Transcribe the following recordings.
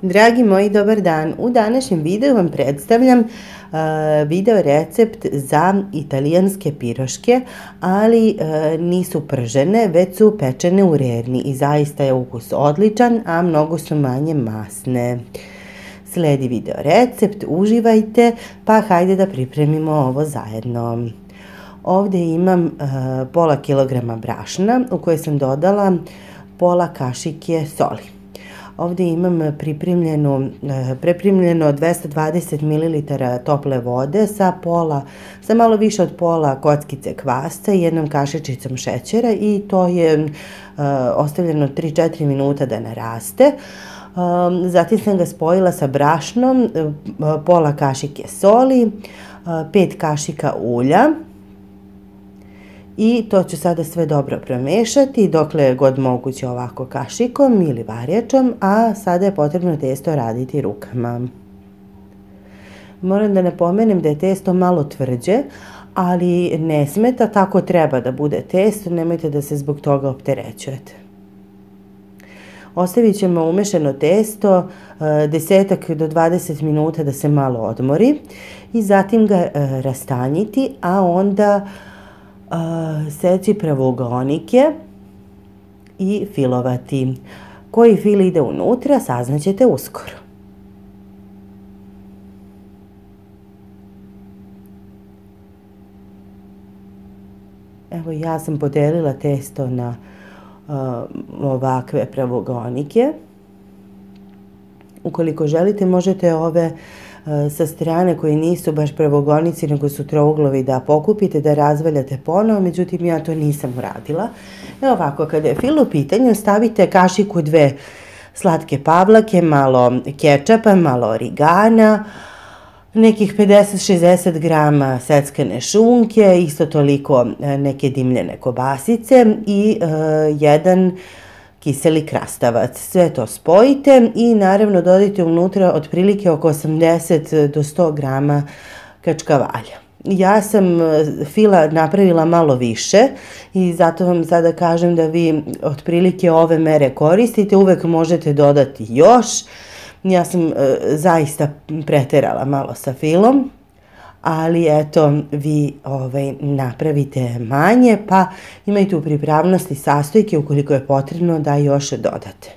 Dragi moji, dobar dan. U današnjem videu vam predstavljam video recept za italijanske piroške, ali nisu pržene, već su pečene u rerni i zaista je ukus odličan, a mnogo su manje masne. Sledi video recept, uživajte, pa hajde da pripremimo ovo zajedno. Ovdje imam pola kilograma brašna u koje sam dodala pola kašike soli. Ovdje imam pripremljeno 220 ml tople vode sa malo više od pola kockice kvasca i jednom kašičicom šećera i to je ostavljeno 3-4 minuta da naraste. Zatim sam ga spojila sa brašnom, pola kašike soli, 5 kašika ulja. I to ću sada sve dobro promešati dokle je god moguće ovako kašikom ili varjačom, a sada je potrebno testo raditi rukama. Moram da napomenem da je testo malo tvrđe, ali ne smeta, tako treba da bude testo, nemojte da se zbog toga opterećujete. Ostavit ćemo umešano testo 10 do 20 minuta da se malo odmori i zatim ga rastanjiti, a onda seći pravougonike i filovati. Koji fil ide unutra saznaćete uskoro. Evo, ja sam podelila testo na ovakve pravougonike. Ukoliko želite, možete ove sa strane koji nisu baš pravogonici nego su trouglovi da pokupite, da razvaljate ponovo, međutim ja to nisam uradila. Evo ovako, kada je fil u pitanju, stavite kašiku 2 slatke pavlake, malo kečapa, malo origana, nekih 50-60 grama seckane šunke, isto toliko neke dimljene kobasice i jedan kiseli krastavac. Sve to spojite i naravno dodajte unutra otprilike oko 80 do 100 grama kačkavalja. Ja sam fila napravila malo više i zato vam sada kažem da vi otprilike ove mere koristite, uvek možete dodati još. Ja sam zaista preterala malo sa filom, ali eto, vi napravite manje, pa imajte u pripravnosti sastojke ukoliko je potrebno da još dodate.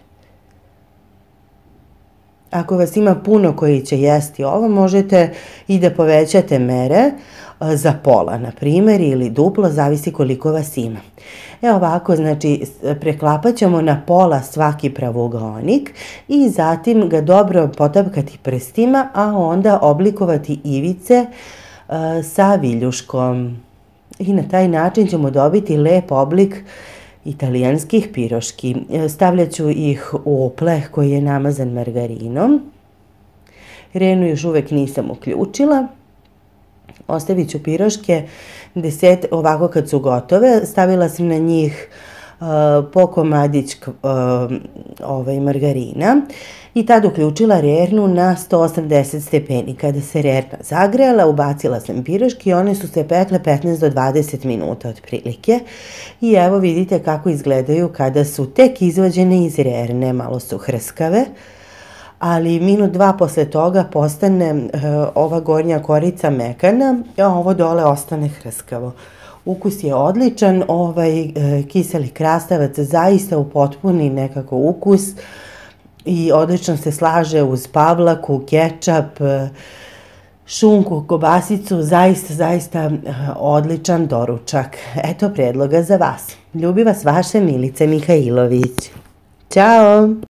Ako vas ima puno koji će jesti ovo, možete i da povećate mere za pola, na primjer, ili duplo, zavisi koliko vas ima. Evo ovako, znači, preklapat ćemo na pola svaki pravougonik i zatim ga dobro potapkati prstima, a onda oblikovati ivice sa viljuškom. I na taj način ćemo dobiti lep oblik italijanskih piroški. Stavljat ću ih u pleh koji je namazan margarinom. Renu još uvek nisam uključila. Ostavit ću piroške ovako kad su gotove. Stavila sam na njih po komadić margarina i tad uključila rernu na 180 stepeni. Kada se rerna zagrela, ubacila sam piroške i one su se pekle 15 do 20 minuta otprilike. I evo vidite kako izgledaju kada su tek izvađene iz rerne, malo su hrskave, ali minut, dva posle toga postane ova gornja korica mekana, a ovo dole ostane hrskavo. Ukus je odličan, kiseli krastavac zaista upotpuni nekako ukus i odlično se slaže uz pavlaku, kečap, šunku, kobasicu, zaista odličan doručak. Eto predloga za vas. Ljubi vas vaša Milica Mihajlović. Ćao!